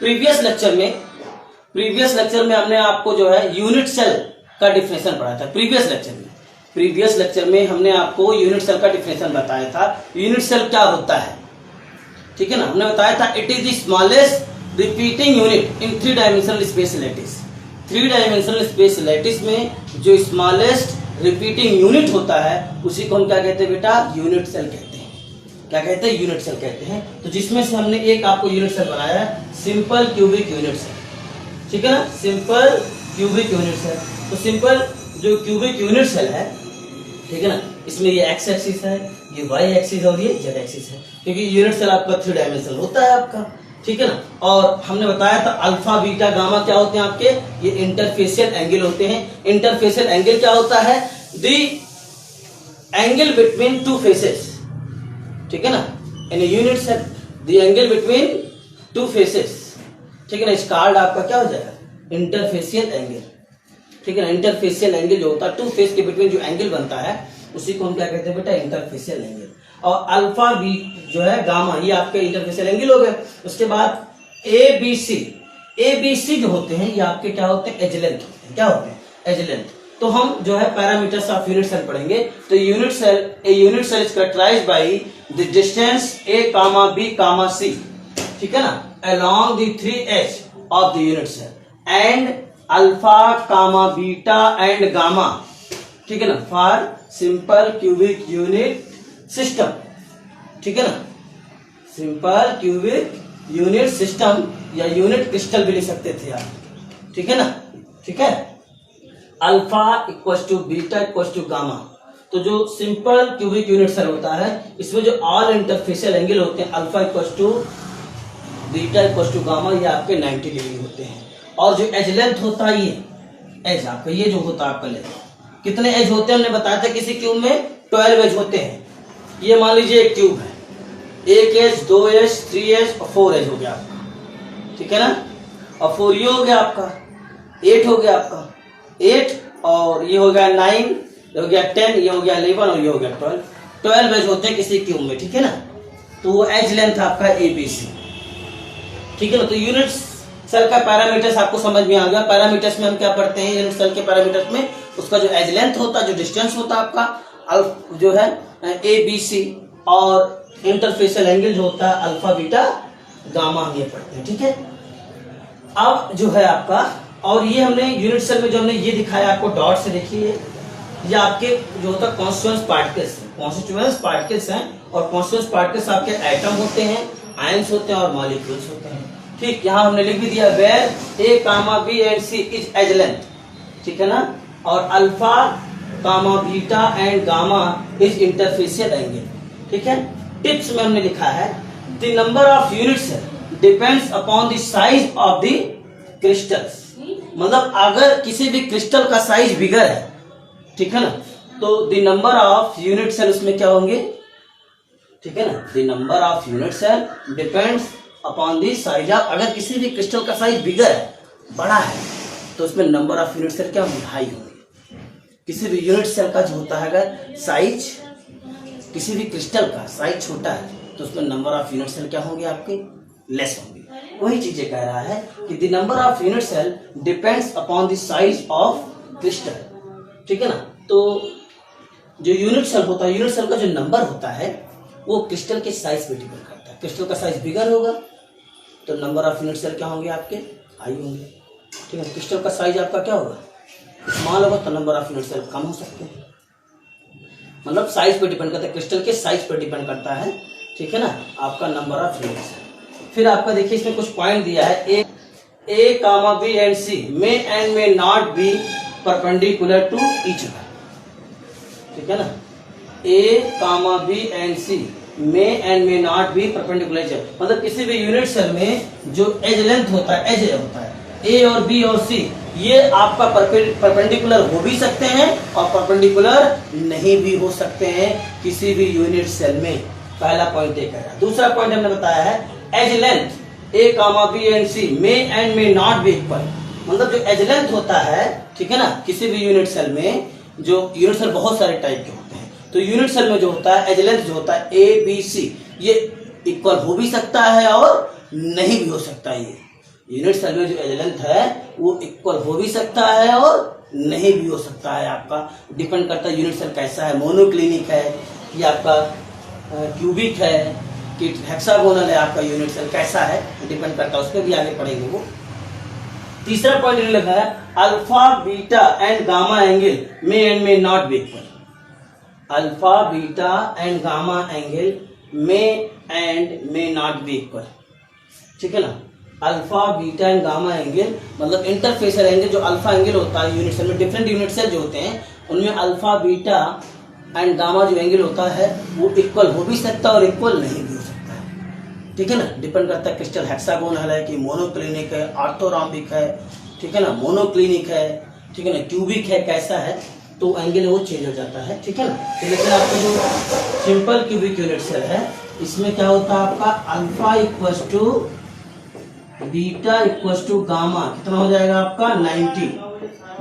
Previous lecture में हमने आपको जो है यूनिट सेल का डिफिनेशन पढ़ाया था। प्रीवियस लेक्चर में हमने आपको यूनिट सेल का डिफिनेशन बताया था। यूनिट सेल क्या होता है, ठीक है ना। हमने बताया था it is the smallest repeating unit in 3 dimensional space lattice. 3 dimensional space lattice में जो स्मॉलेस्ट रिपीटिंग यूनिट होता है उसी को हम क्या कहते हैं बेटा, यूनिट सेल कहते हैं। क्या कहते हैं, यूनिट सेल कहते हैं। तो जिसमें से हमने एक आपको यूनिट सेल बनाया है, सिंपल क्यूबिक यूनिट सेल, ठीक है ना, सिंपल क्यूबिक यूनिट सेल। तो सिंपल जो क्यूबिक यूनिट सेल है, ठीक है ना, इसमें ये एक्स एक्सिस है, ये वाई एक्सिस और ये जेड एक्सिस है, क्योंकि यूनिट सेल आपका 3 डायमेंशनल होता है आपका, ठीक है ना। और हमने बताया था अल्फा बीटा गामा क्या होते हैं आपके, ये इंटरफेशियल एंगल होते हैं। इंटरफेशियल एंगल क्या होता है, द एंगल बिटवीन 2 फेसेस, ठीक है ना, in unit cell the angle between 2 faces, ठीक है ना, इसका कार्ड आपका क्या हो जाएगा, इंटरफेशियल एंगल, ठीक है ना। इंटरफेशियल एंगल जो होता है 2 फेस के बिटवीन जो एंगल बनता है उसी को हम क्या कहते हैं बेटा, इंटरफेशियल एंगल। और अल्फा बी जो है गामा, ये आपके इंटरफेशियल एंगल हो गए। उसके बाद ए बी सी जो होते हैं ये आपके क्या होते हैं, एज लेंथ होते हैं। क्या होते हैं, एज लेंथ। तो हम जो है पैरामीटर्स ऑफ यूनिट सेल पढ़ेंगे। तो unit cell is characterised by the distance A comma B comma C, ठीक है ना, along the 3 edge of the unit cell and alpha comma beta and gamma, ठीक है ना, for simple cubic unit system, ठीक है ना, सिंपल क्यूबिक यूनिट सिस्टम या यूनिट क्रिस्टल भी लिख सकते थे आप, ठीक है ना, ठीक है। Alpha equals to beta equals to gamma. तो जो सिंपल क्यूबिक यूनिट सेल होता है इसमें जो ऑल इंटरफेशियल एंगल होते हैं, alpha equals to beta equals to gamma, ये आपके 90 डिग्री होते हैं। और जो एज लेंथ होता है, ये एज आपका, ये जो होता है आपका लेंथ, कितने एज होते हैं हमने बताया था, किसी क्यूब में 12 एज होते हैं। ये मान लीजिए एक क्यूब है, 1 एज 2 एज 3 एज और 4 एज हो गया आपका, ठीक है ना। और 4 ये हो गया आपका, 8 हो गया आपका, 8 और ये हो गया 9, ये हो गया 10, ये हो गया 11 और ये हो गया 12 एज होते हैं किसी क्यूब में, ठीक है ना। तो वो एज लेंथ आपका एबीसी, ठीक है ना। तो यूनिट सेल का पैरामीटर्स आपको समझ में आ गया। पैरामीटर्स में हम क्या पढ़ते हैं, यूनिट सेल के पैरामीटर्स में उसका जो एज लेंथ होता है, जो डिस्टेंस होता है आपका जो है ए बी सी, और इंटरफेशियल एंगल जो होता है अल्फा बीटा गामा, हम ये पढ़ते हैं, ठीक है। अब जो है आपका, और ये हमने यूनिट सेल में जो हमने ये दिखाया आपको डॉट से, देखिए ये आपके जो होता है कॉन्स्टिट्यूएंट पार्टिकल्स हैं। और कॉन्स्टिट्यूएंट पार्टिकल्स आपके एटम होते हैं, आयंस होते हैं और मॉलिक्यूल्स होते हैं, ठीक। यहाँ हमने लिख भी दिया where A comma B and C is edge length, ठीक है ना, और alpha comma beta and gamma is interfacial angle, ठीक है। टिप्स में हमने लिखा है the number of unit cell depends upon the size of the crystals. मतलब अगर किसी भी क्रिस्टल का साइज बिगर है, ठीक है ना, तो the number of unit cell उसमें क्या होंगे, ठीक है ना, the number of unit cell depends upon the size of, अगर किसी भी क्रिस्टल का साइज बिगर है, बड़ा है, तो उसमें नंबर ऑफ यूनिट सेल क्या होंगे, हाई होंगे। किसी भी यूनिट सेल का जो होता है अगर साइज, किसी भी क्रिस्टल का साइज छोटा है तो उसमें नंबर ऑफ यूनिट सेल क्या होंगे आपके, लेस होंगे। वही चीजें कह रहा है कि the number of unit cell depends upon the size of crystal, ठीक है ना। तो जो यूनिट सेल होता है, यूनिट सेल का जो नंबर होता है वो क्रिस्टल के साइज पे डिपेंड करता है। क्रिस्टल का साइज बिगर होगा तो नंबर ऑफ यूनिट सेल क्या होंगे आपके, हाई होंगे, ठीक है। क्रिस्टल का साइज आपका क्या होगा, स्मॉल होगा तो नंबर ऑफ यूनिट सेल कम हो सकते हैं। मतलब साइज पे डिपेंड करता है, क्रिस्टल के साइज पे डिपेंड करता है, ठीक है ना, आपका नंबर ऑफ यूनिट सेल। फिर आपका देखिए इसमें कुछ पॉइंट दिया है, A comma B and C may and may not be perpendicular to each other, ठीक है ना। A comma B and C may and may not be perpendicular, मतलब किसी भी यूनिट सेल में जो एज लेंथ होता है, एज होता है, ए और बी और सी, ये आपका परपेंडिकुलर हो भी सकते हैं और परपेंडिकुलर नहीं भी हो सकते हैं किसी भी यूनिट सेल में। पहला पॉइंट ये कह रहा है। दूसरा पॉइंट हमने बताया है edge length A comma B and C may and may not be equal, मतलब जो एज लेंथ होता है, ठीक है ना, किसी भी यूनिट सेल में, जो यूनिट सेल बहुत सारे टाइप के होते हैं, तो यूनिट सेल में जो होता है एज लेंथ जो होता है ए बी सी, ये इक्वल हो भी सकता है और नहीं भी हो सकता है। ये यूनिट सेल में जो एज लेंथ है वो इक्वल हो भी सकता है और नहीं भी हो सकता है। आपका डिपेंड करता है यूनिट सेल कैसा है, मोनोक्लिनिक है या आपका क्यूबिक है कि हेक्सागोनल है, आपका यूनिट सेल कैसा है डिपेंड करता है, उस पर भी आगे पढ़ेंगे वो। तीसरा पॉइंट इन्होंने लिखा है alpha beta and gamma angle may and may not be equal. Alpha beta and gamma angle may and may not be equal, ठीक है ना। Alpha beta and gamma angle मतलब इंटरफेसर एंगल, जो अल्फा एंगल होता है यूनिट सेल में, different unit cell जो होते हैं उनमें अल्फा बीटा एंड गामा जो एंगल होता है वो इक्वल हो भी सकता है और इक्वल नहीं भी हो सकता है, ठीक है ना। डिपेंड करता है क्रिस्टल हेक्सागोनल है कि मोनोक्लिनिक है, ऑर्थोरॉम्बिक है, ठीक है ना, मोनोक्लिनिक है, ठीक है ना, क्यूबिक है, कैसा है, तो एंगल वो चेंज हो जाता है, ठीक है ना। तो लेकिन आपका जो सिंपल क्यूबिक यूनिट सेल है इसमें क्या होता है आपका alpha equal to beta equal to gamma कितना हो जाएगा आपका 90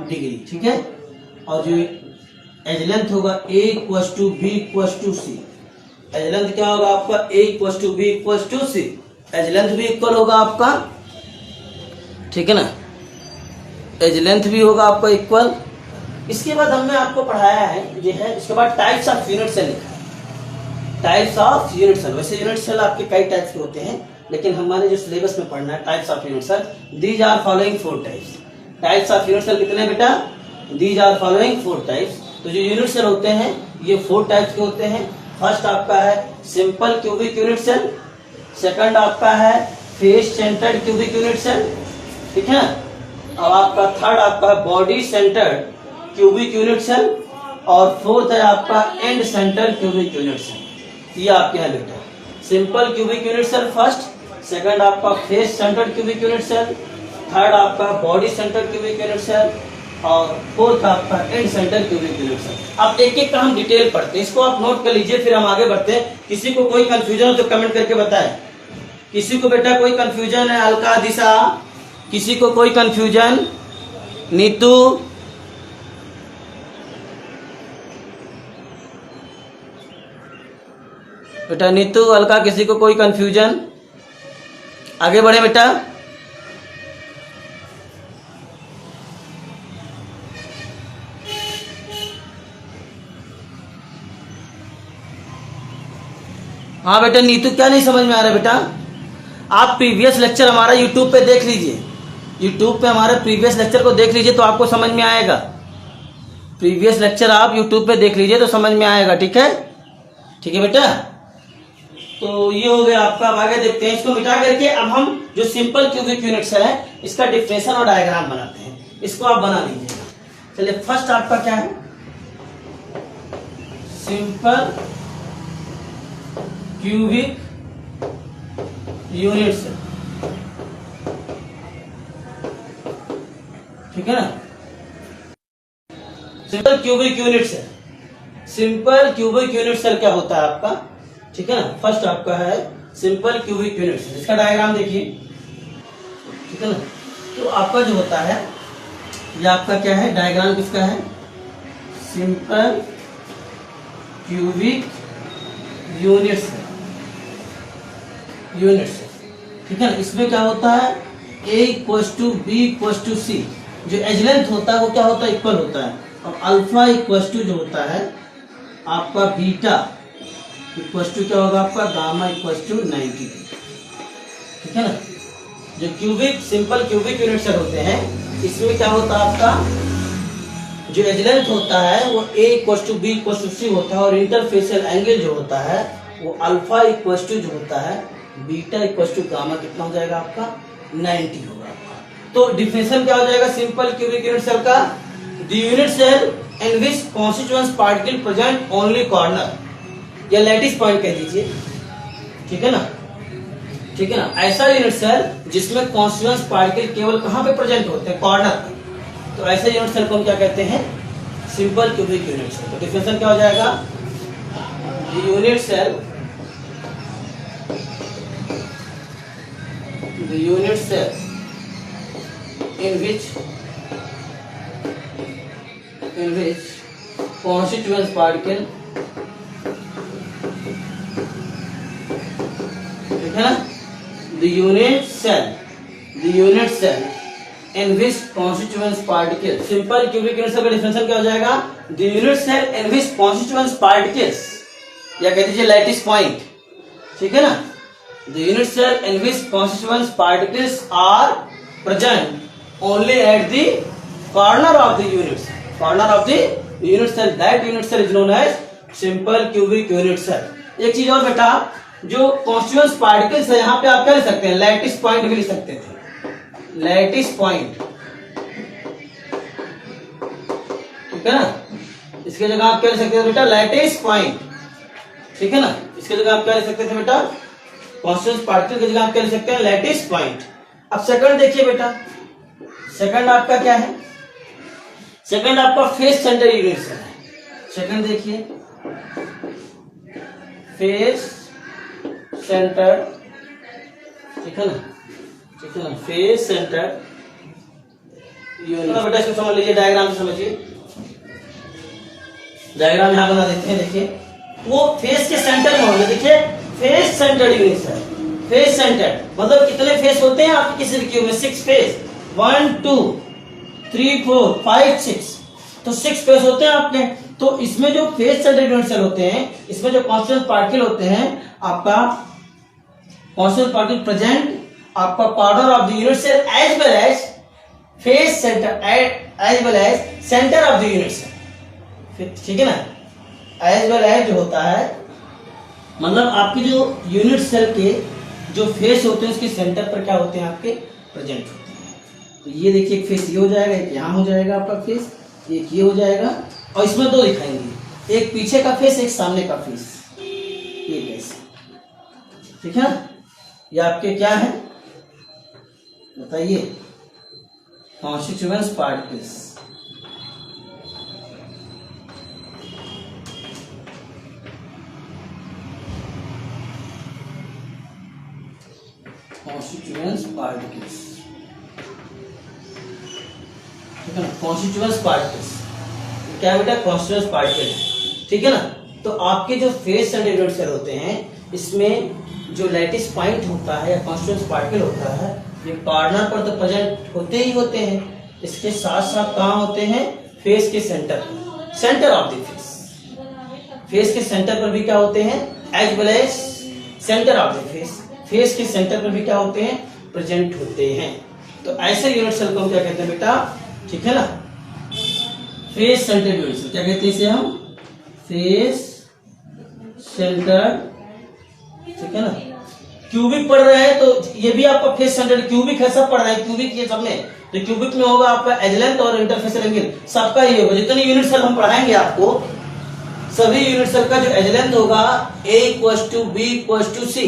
डिग्री, ठीक है। और जो एज लेंथ होगा A equal to B equal to C, edge length क्या होगा आपका A equal to B equal to C, edge length भी इक्वल होगा आपका, ठीक है ना, एज लेंथ भी होगा आपका इक्वल। इसके बाद हमने आपको पढ़ाया है ये है, इसके बाद टाइप्स ऑफ यूनिट सेल लिखा है, टाइप्स ऑफ यूनिट सेल। वैसे यूनिट सेल आपके कई टाइप्स के होते हैं लेकिन हमारे जो सिलेबस में पढ़ना है types of unit cell, these are following 4 types. Types of unit cell कितने बेटा, दीज आर फॉलोइंग 4 टाइप्स। तो जो यूनिट सेल होते हैं ये 4 टाइप्स के होते हैं। फर्स्ट आपका है simple cubic unit cell, second आपका है face centred cubic unit cell, ठीक है। अब आपका थर्ड आपका है body centred cubic unit cell और फोर्थ है आपका end centred cubic unit cell. ये आपके है बेटा simple cubic unit cell first, second आपका face centred cubic unit cell, third आपका body centred cubic unit cell और फोर्थ आपका end centred cubic unit cell. अब एक एक का हम डिटेल पढ़ते हैं, इसको आप नोट कर लीजिए फिर हम आगे बढ़ते हैं। किसी को कोई कंफ्यूजन हो तो कमेंट करके बताएं। किसी को बेटा कोई कंफ्यूजन है, अलका दिशा, किसी को कोई कंफ्यूजन, नीतू, बेटा नीतू, अलका, किसी को कोई कंफ्यूजन, आगे बढ़े बेटा। हाँ बेटा नीतू, क्या नहीं समझ में आ रहा है बेटा? आप प्रीवियस लेक्चर हमारा यूट्यूब पे देख लीजिए, यूट्यूब पे हमारे प्रीवियस लेक्चर को देख लीजिए तो आपको समझ में आएगा। प्रीवियस लेक्चर आप यूट्यूब पे देख लीजिए तो समझ में आएगा, ठीक है, ठीक है बेटा। तो ये हो गया आपका। अब आगे देखते हैं, इसको मिटा करके अब हम जो सिंपल क्यूबिक यूनिट सेल है इसका डिफरेंशन और डायग्राम बनाते हैं। इसको आप बना लीजिएगा। चलिए फर्स्ट आपका क्या है, सिंपल क्यूबिक यूनिट सेल, ठीक है ना। Simple cubic unit cell, simple cubic unit cell क्या होता है आपका, ठीक है ना। फर्स्ट आपका है सिंपल क्यूबिक यूनिट सेल, इसका डायग्राम देखिए, ठीक है ना। तो आपका जो होता है ये आपका क्या है, डायग्राम किसका है, simple cubic unit cell, unit cell, ठीक है ना। इसमें क्या होता है A equal to B equal to C, जो एज लेंथ होता है वो क्या होता है, इक्वल होता है। और अल्फा इक्वल टू जो होता है आपका बीटा इक्वल टू क्या होगा आपका गामा इक्वल टू 90, ठीक है ना। जो cubic simple cubic unit cell होते हैं इसमें क्या होता है आपका जो एज लेंथ होता है वो A equal to B equal to C होता है और इंटरफेसियल एंगल जो होता है वो अल्फा इक्वल टू जो होता है बीटा इक्वल टू गामा कितना हो जाएगा आपका 90 होगा आपका। तो डिफिनेशन क्या हो जाएगा सिंपल क्यूबिक यूनिट सेल का, the unit cell in which constituents particle present only corner या लैटिस पॉइंट कह दीजिए, ठीक है ना, ठीक है ना। ऐसा यूनिट सेल जिसमें कॉन्स्टिट्यूएंट्स पार्टिकल केवल कहां पे प्रेजेंट होते हैं, कॉर्नर पर, तो ऐसे यूनिट सेल को हम क्या कहते हैं, सिंपल क्यूबिक यूनिट सेल। तो डिफिनेशन क्या हो जाएगा, the unit cell in which constituents particle, ठीक है ना, the unit cell the unit cell in which constituents particles, simple cubic unit cell का डिफरेंशियल क्या हो जाएगा, the unit cell in which constituents particles, या कह दीजिए लैटिस पॉइंट, ठीक है ना, the unit cell in which constituents particles are present only at the corner of the unit cell, corner of the unit cell, that unit cell is known as simple cubic unit cell. एक चीज और बेटा, जो constituents particles है यहाँ पे आप क्या लिख सकते हैं, लैटिस पॉइंट भी लिख सकते थे, लैटिस पॉइंट, ठीक है ना, इसके जगह आप क्या लिख सकते थे बेटा, लैटिस पॉइंट, ठीक है ना, इसके जगह आप क्या लिख सकते थे बेटा, कॉन्स्टिट्यूएंट्स पार्टिकल की जगह आप क्या लिख सकते हैं, लैटिस पॉइंट। अब सेकंड देखिए बेटा, सेकंड आपका क्या है, सेकंड आपका फेस सेंटर यूनिट सेल है, सेकंड देखिए फेस सेंटर, ठीक है ना, ठीक है ना, फेस सेंटर यूनिट। बेटा इसको समझ लीजिए, डायग्राम से समझिए, डायग्राम यहां बना देते हैं, देखिए वो फेस के सेंटर में होंगे, देखिए face centre unit cell, face centre मतलब कितने फेस होते हैं आपके किसी भी क्यूब में, 6 फेस, 1 2 3 4 5 6, तो 6 फेस होते हैं आपके। तो इसमें जो फेस सेंटर यूनिट सेल होते हैं, इसमें जो कॉन्स्टिट्यूएंट पार्टिकल होते हैं, आपका कॉन्स्टिट्यूएंट पार्टिकल प्रेजेंट आपका corner of the unit cell as well as face centre as well as centre of the unit cell, ठीक है ना, एज वेल एज जो होता है मतलब आपके जो यूनिट सेल के जो फेस होते हैं उसके सेंटर पर क्या होते हैं, आपके प्रेजेंट होते हैं। तो ये देखिए एक फेस ये हो जाएगा, एक यहाँ हो जाएगा आपका फेस, एक ये हो जाएगा, और इसमें दो दिखाएंगे, एक पीछे का फेस, एक सामने का फेस, ये कैसे, ठीक है, ये आपके क्या है बताइए, कॉन्स्टिट्यूएंट्स पार्टिकल्स, कॉन्स्टिट्यूएंट्स पार्टिकल्स, ठीक है ना, कॉन्स्टिट्यूएंट्स पार्टिकल्स क्या बेटा, कॉन्स्टिट्यूएंट्स पार्टिकल, ठीक है ना। तो आपके जो फेस सेंटर यूनिट सेल होते हैं, इसमें जो लैटिस पॉइंट होता है या कॉन्स्टिट्यूएंट्स पार्टिकल होता है, ये कॉर्नर पर तो प्रेजेंट होते ही होते हैं, इसके साथ साथ कहाँ होते हैं, फेस के centre, centre of the face, face के सेंटर पर भी क्या होते हैं, as well as centre of the face, face के सेंटर पर भी क्या होते हैं, प्रेजेंट होते हैं। तो ऐसे यूनिट सेल को हम क्या कहते हैं बेटा, ठीक है ना, फेस सेंटर यूनिट सेल, क्या कहते हैं इसे हम, फेस सेंटर, ठीक है ना। क्यूबिक पढ़ रहे हैं तो ये भी आपका फेस सेंटर क्यूबिक है, सब पढ़ रहे हैं क्यूबिक ये सब में, तो क्यूबिक में होगा आपका एजलेंथ और इंटरफेस एंगल, सबका ही होगा, जितने यूनिट सेल हम पढ़ाएंगे आपको, सभी यूनिट सेल का जो एजलेंथ होगा A = B = C,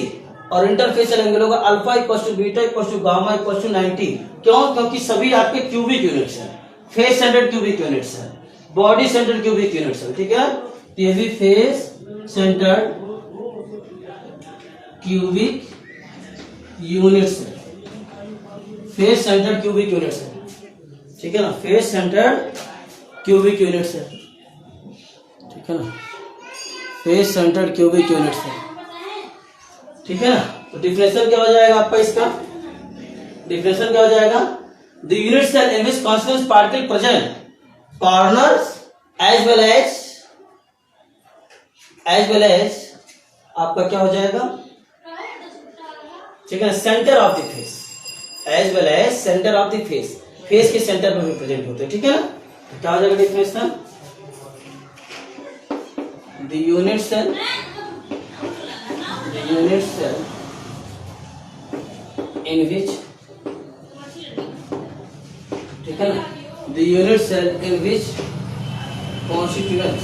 और इंटरफेसियल एंगल होगा अल्फा = बीटा = गामा = 90। क्यों? क्योंकि सभी आपके क्यूबिक यूनिट्स हैं, फेस सेंटर्ड क्यूबिक यूनिट्स है, बॉडी सेंटर्ड क्यूबिक यूनिट्स है, ठीक है। ये भी फेस सेंटर्ड क्यूबिक यूनिट्स है, फेस सेंटर्ड क्यूबिक यूनिट्स है, ठीक है ना, फेस सेंटर्ड क्यूबिक यूनिट्स है, ठीक है ना, फेस सेंटर्ड क्यूबिक यूनिट्स है, ठीक है ना। तो डिफरेंशियल क्या हो जाएगा आपका, इसका डिफरेंशियल क्या हो जाएगा, the unit cell in which constituents particle present corners as well as आपका क्या हो जाएगा, ठीक है, centre of the face, as well as centre of the face, face के सेंटर पर भी प्रेजेंट होते हैं, ठीक है ना। तो क्या हो जाएगा differential, the unit cell in which, ठीक है ना, the unit cell in which constituents,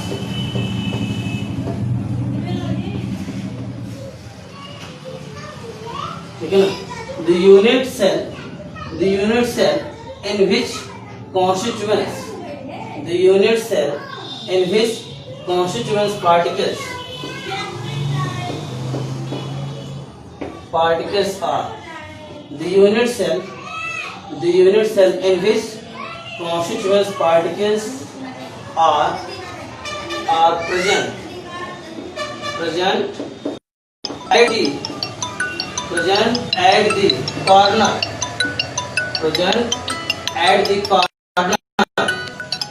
ठीक है ना, the unit cell in which constituents, the unit cell in which constituents particles are the unit cell in which constituents particles are present at the corner present at the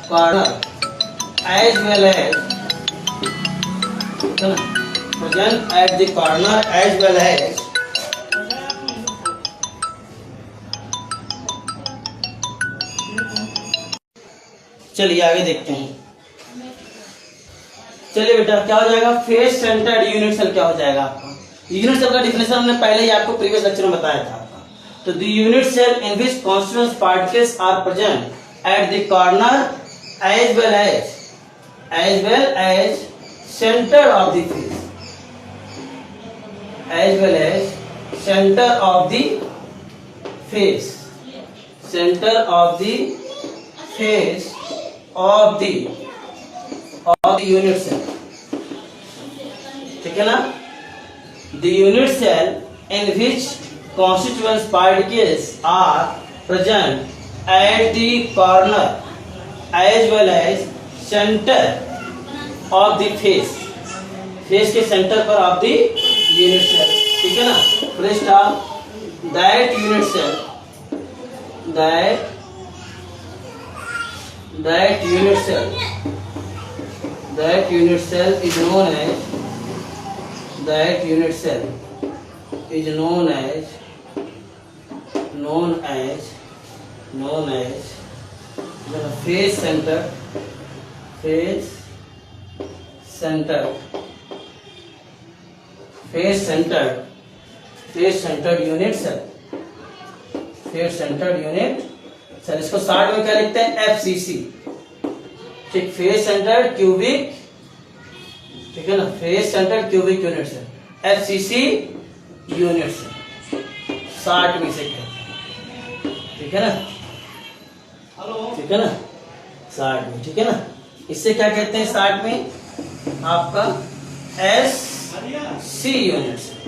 corner as well as present at the corner as well as चलिए आगे देखते हैं। चलिए बेटा क्या हो जाएगा, face centred unit cell क्या हो जाएगा आपका। यूनिट सेल का डिफिनेशन हमने पहले ही आपको प्रीवियस लेक्चर में बताया था आपका। तो the unit cell in which constituent particles are present at the corner as well as centre of the face, as well as centre of the face, centre of the face of the unit cell, ठीक है ना। The unit cell in which constituent particles are present at the corner as well as center of the face, face के center पर of the unit cell, ठीक है ना। First of that unit cell, that unit cell is known as, that unit cell is known as the face centered unit cell, face centered unit cell। इसको short में क्या लिखते हैं, FCC, ठीक, face centred cubic, ठीक है ना, face centred cubic unit cell, FCC unit cell, short में से कहते हैं, ठीक है ना, ठीक है ना, शॉर्ट में, ठीक है ना। इससे क्या कहते हैं शॉर्ट में आपका SC यूनिट सेल,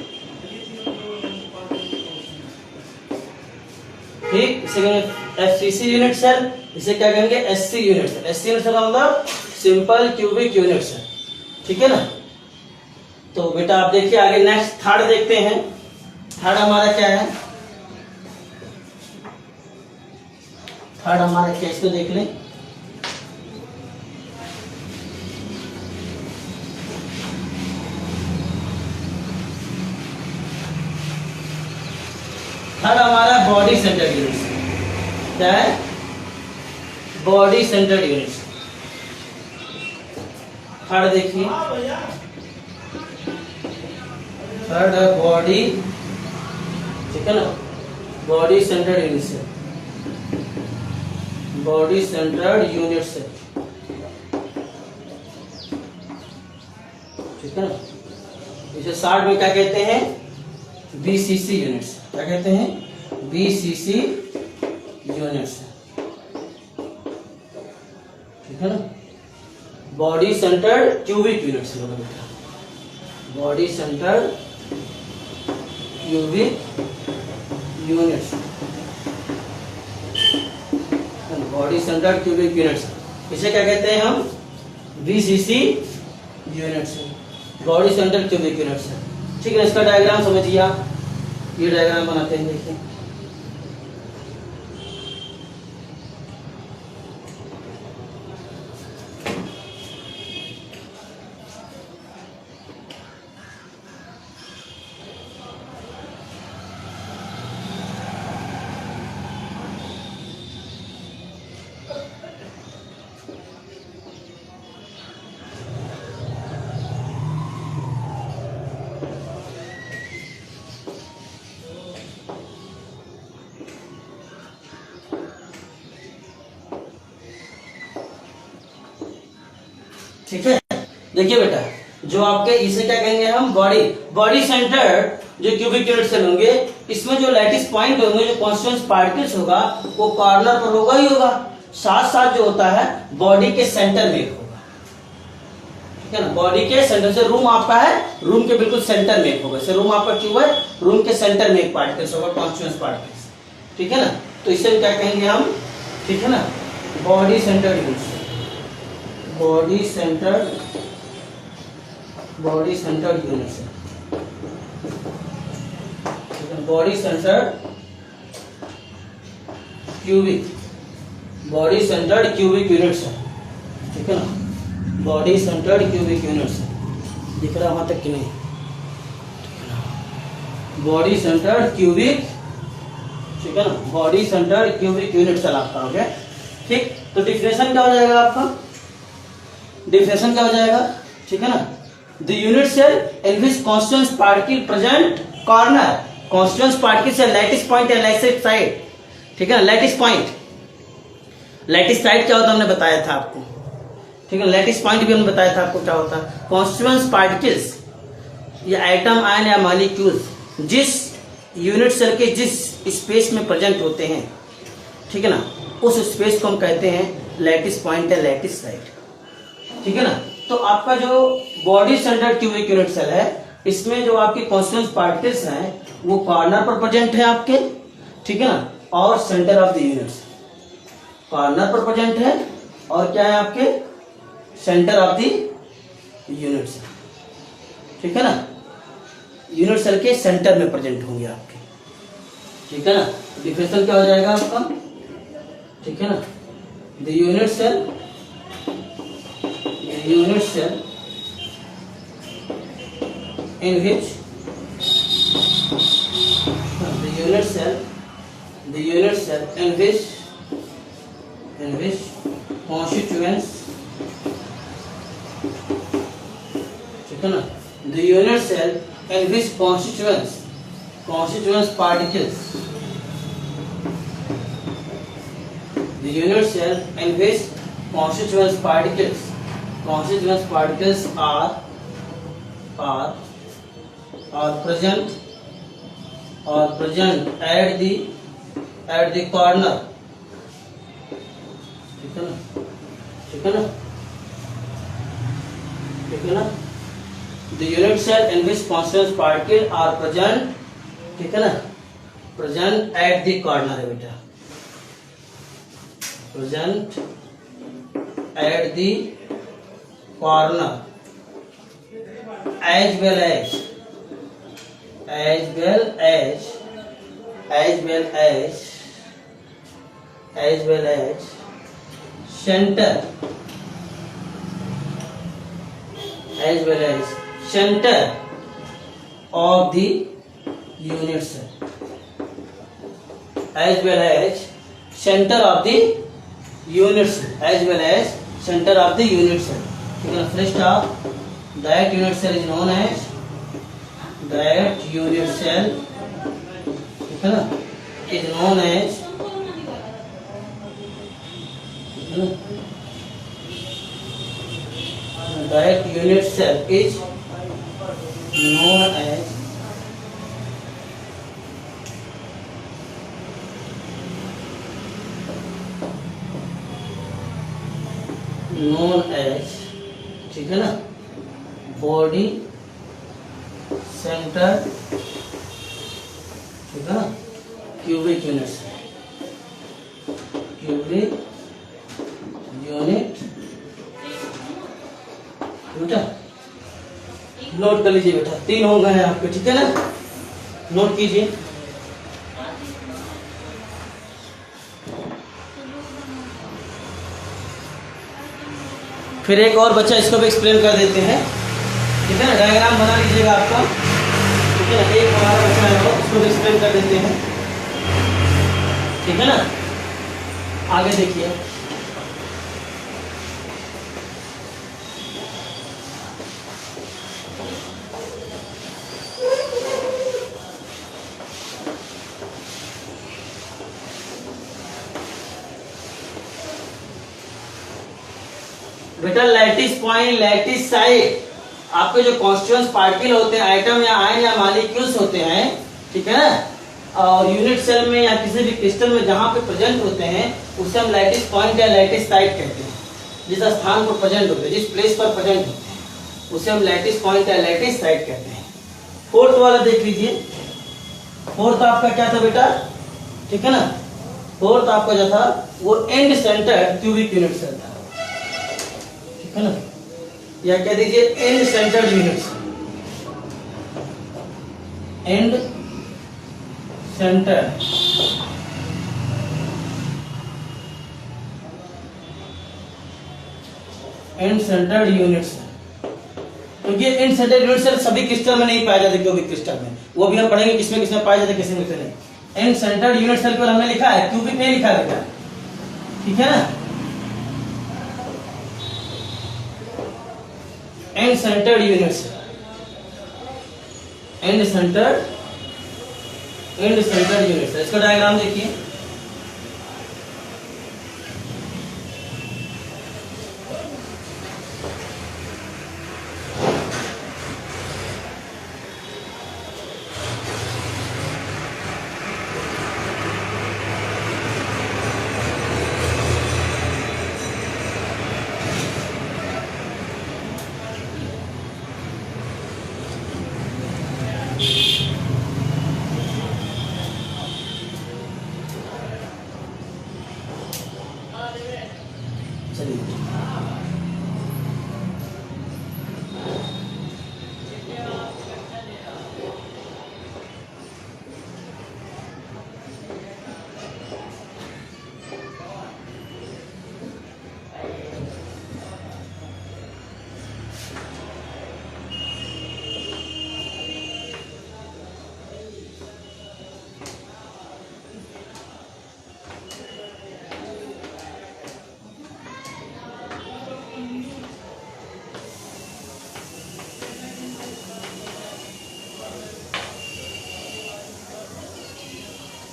ठीक, इसे कहेंगे FCC यूनिट सेल, इसे क्या कहेंगे SC unit cell. SC unit cell का मतलब सिंपल क्यूबिक यूनिट सेल, ठीक है ना। तो बेटा आप देखिए आगे नेक्स्ट थर्ड देखते हैं। थर्ड हमारा क्या है, थर्ड हमारा क्या, इसको देख लें। थर्ड हमारा बॉडी सेंटर्ड यूनिट सेल, क्या है, body centred unit cell. Third देखिए, थर्ड है बॉडी, ठीक है ना, body centred unit cell, body centred unit cell, ठीक है ना। इसे शॉर्ट में क्या कहते हैं, BCC यूनिट सेल, क्या कहते हैं, BCC यूनिट सेल, ठीक है ना। Body centred cubic unit cell होगा बेटा, body centred cubic unit cell, body centred cubic unit cell, इसे क्या कहते हैं हम, BCC unit cell, body centred cubic unit cell, ठीक है। इसका डायग्राम समझिए आप, ये डायग्राम बनाते हैं, देखिए ठीक है। देखिए बेटा जो आपके इसे क्या कहेंगे हम, बॉडी सेंटर्ड जो क्यूबिक यूनिट सेल होंगे, इसमें जो लैटिस पॉइंट होंगे, जो कॉन्स्टिट्यूएंट पार्टिकल्स होगा वो कॉर्नर पर होगा ही होगा, साथ साथ जो होता है बॉडी के सेंटर में होगा, ठीक है ना। बॉडी के सेंटर से रूम आपका है, रूम के बिल्कुल सेंटर में होगा, जैसे रूम आपका क्यूब है, रूम के सेंटर में एक पार्टिकल्स होगा, कॉन्स्टिट्यूएंट पार्टिकल्स, ठीक है ना। तो इसे क्या कहेंगे हम, ठीक है ना, body centred unit cell, body centred unit cell, body centred cubic, body centred cubic unit cell, ठीक है ना, body centred cubic unit cell, दिख रहा वहां तक कि नहीं, बॉडी सेंटर्ड क्यूबिक, ठीक है ना, body centred cubic unit cell आपका हो गया। ठीक, तो डिफिनेशन क्या हो जाएगा आपका, डिफिनेशन क्या हो जाएगा, ठीक है ना, the unit cell in which constituent particle present corner, constituent particle से लैटिस पॉइंट या लैटिस साइड, ठीक है ना, लैटिस पॉइंट, लैटिस साइड क्या होता है हमने बताया था आपको, ठीक है, लैटिस पॉइंट भी हमने बताया था आपको क्या होता है। कॉन्स्टिट्यूएंट पार्टिकल्स या एटम आयन या मॉलिक्यूल्स जिस यूनिट सेल के जिस स्पेस में प्रेजेंट होते हैं, ठीक है ना, उस स्पेस को हम कहते हैं लैटिस पॉइंट या लैटिस साइड, ठीक है ना। तो आपका जो body centred cubic unit cell है, इसमें जो आपके कॉन्स्टिट्यूएंट पार्टिकल्स हैं वो कॉर्नर पर प्रेजेंट है आपके, ठीक है ना, और centre of the unit, corner पर प्रेजेंट है और क्या है आपके centre of the unit cell, ठीक है ना, यूनिट सेल के सेंटर में प्रेजेंट होंगे आपके, ठीक है ना। डिफिनेशन क्या हो जाएगा आपका, ठीक है ना, the unit cell in which the unit cell in which constituents, ठीक है ना, the unit cell in which constituents particles, the unit cell in which constituents particles are present at the corner, ठीक है ना, ठीक है ना, ठीक है ना, the unit cell in which constituent particles are present, ठीक है ना, present at the corner है बेटा, present at the corner as well as center of the unit cell, as well as center of the unit cell, as well as center of the unit cell, ठीक है ना। First of that unit cell is known as that unit cell, ठीक है ना, is known as, ठीक है ना, that unit cell is known as ठीक है ना, बॉडी सेंटर, ठीक है ना, क्यूबिक यूनिट बेटा, नोट कर लीजिए बेटा, 3 हो गए हैं आपके, ठीक है ना, नोट कीजिए। फिर एक और बच्चा इसको भी एक्सप्लेन कर देते हैं, ठीक है ना, डायग्राम बना लीजिएगा आपका, ठीक है ना, एक हमारा बच्चा है उसको भी एक्सप्लेन कर देते हैं, ठीक है ना। आगे देखिए, बेटा लैटिस पॉइंट, लैटिस साइड, आपके जो कॉन्स्टिट्यूएंट पार्टिकल होते हैं, आइटम या आयन या मॉलिक्यूल्स होते हैं, ठीक है ना, और यूनिट सेल में या किसी भी क्रिस्टल में जहां पे प्रेजेंट होते हैं उसे हम लैटिस पॉइंट या लैटिस साइड कहते हैं। जिस स्थान पर प्रेजेंट होते हैं, जिस प्लेस पर प्रेजेंट होते हैं उसे हम लैटिस पॉइंट या लैटिस साइड कहते हैं। फोर्थ वाला देख लीजिए, फोर्थ आपका क्या था बेटा, ठीक है ना, फोर्थ आपका जो था वो end centre cubic unit cell था, ठीक है ना, या कह दीजिए end centred unit cell, end centre end centred unit cell. क्योंकि एंड सेंटर्ड यूनिट सेल सभी क्रिस्टल में नहीं पाए जाते, क्यूबिक क्रिस्टल में, वो भी हम पढ़ेंगे किसमें किसमें पाए जाते, किसमें किसमें नहीं। एंड सेंटर्ड यूनिट सेल पर हमने लिखा है, क्यूबिक नहीं लिखा है, ठीक है ना। End centred unit cell, end centred unit cell, इसका डायग्राम देखिए।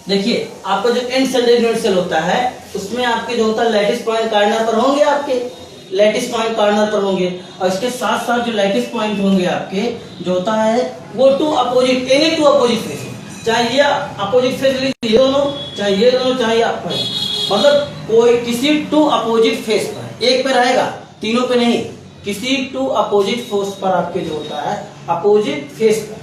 देखिए आपका जो एंड सेंटर्ड यूनिट सेल होता है उसमें आपके जो होता है लैटिस पॉइंट कॉर्नर पर होंगे, आपके लैटिस पॉइंट कॉर्नर पर होंगे, और इसके साथ साथ जो लैटिस पॉइंट होंगे आपके जो होता है वो two opposite, any two opposite face, चाहे ये अपोजिट फेस लीजिए, ये दोनों, चाहे ये दोनों, चाहे आप, मतलब कोई किसी टू अपोजिट फेस पर, एक पे रहेगा, तीनों पे नहीं, किसी टू अपोजिट फेस पर आपके जो होता है अपोजिट फेस पर,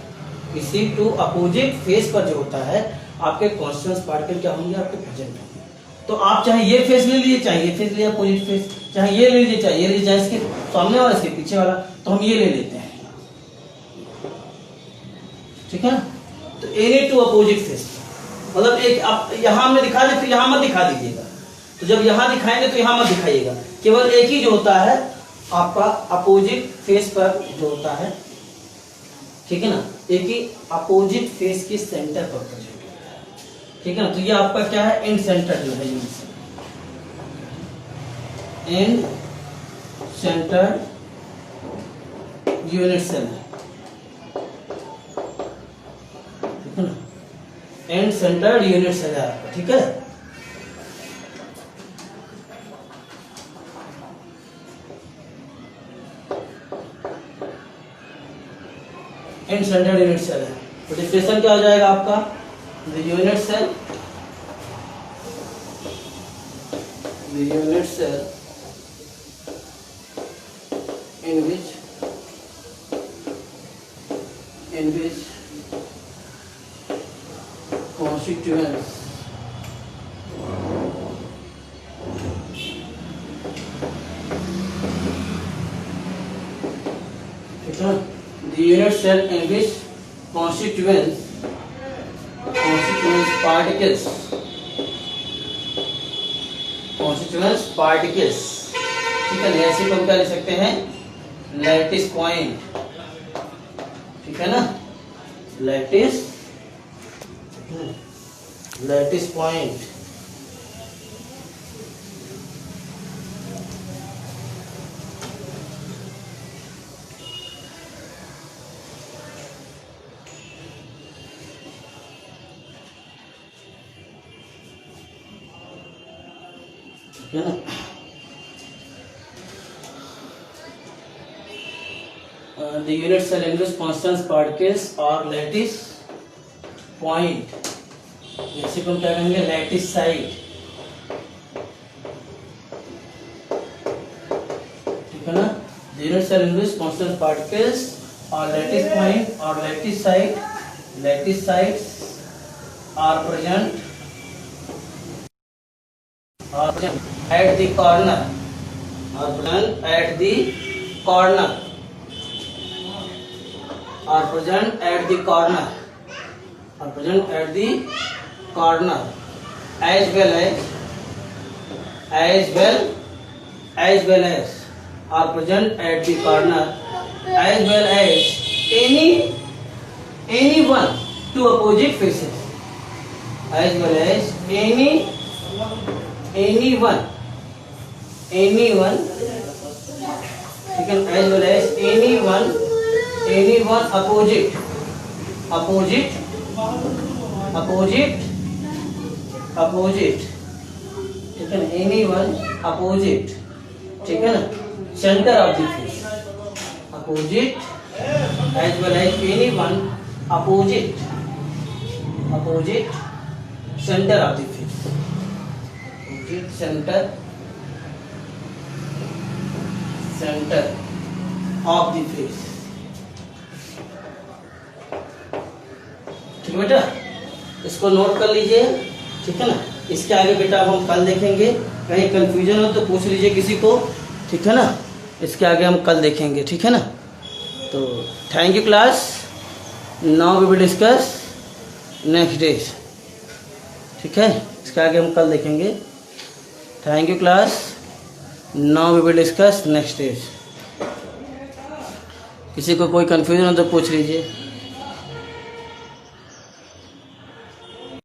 किसी टू अपोजिट फेस पर जो होता है आपके कांस्टेंट पार्टिकल क्या होंगे, आपके प्रेजेंट होंगे। तो आप चाहे ये फेस ले लीजिए, चाहे ये फेस ले अपोजिट फेस, चाहे ये ले लीजिए, चाहे ये ले लीजिए, इसके सामने वाला इसके पीछे वाला, तो हम ये ले लेते हैं, ठीक है। तो एनी टू अपोजिट फेस, मतलब एक आप यहां में दिखा दे तो यहां मत दिखा दीजिएगा, तो जब यहां दिखाएंगे तो यहां मत दिखाइएगा, केवल एक ही जो होता है आपका अपोजिट फेस पर जो होता है, ठीक है ना, एक ही अपोजिट फेस के सेंटर पर, ठीक है ना। तो ये आपका क्या है, एंड सेंटर जो है unit cell, end centre unit cell है, ठीक है ना, एंड सेंटर्ड यूनिट सेल है आपका, ठीक है। एंड सेंटर्ड यूनिट सेल है, तो डिफिनेशन क्या हो जाएगा आपका, the unit cell in which constituents the unit cell in which constituents particles, ठीक है, ऐसे को हम क्या ले सकते हैं, लैटिस पॉइंट, ठीक है ना, lattice point, the unit cell in which constant particles or lattice point, जैसे हम क्या कहेंगे, लैटिस साइट, ठीक है ना। The unit cell in which constant particles or lattice point or lattice sites are present at the corner, are present at the corner, are present at the corner, are present at the corner, as well as are present at the corner as well as any one two opposite faces, as well as any one, ठीक है, as well as any one opposite, ठीक है ना, any one opposite, ठीक है ना, center of the face, opposite as well as any one opposite center of the face, opposite center of the face, ठीक है बेटा, इसको नोट कर लीजिए, ठीक है ना। इसके आगे बेटा अब हम कल देखेंगे, कहीं कंफ्यूजन हो तो पूछ लीजिए किसी को, ठीक है ना। इसके आगे हम कल देखेंगे, ठीक है ना। तो thank you class, now we will discuss next day, ठीक है। इसके आगे हम कल देखेंगे। Thank you class, now we will discuss next day. किसी को कोई कंफ्यूजन हो तो पूछ लीजिए।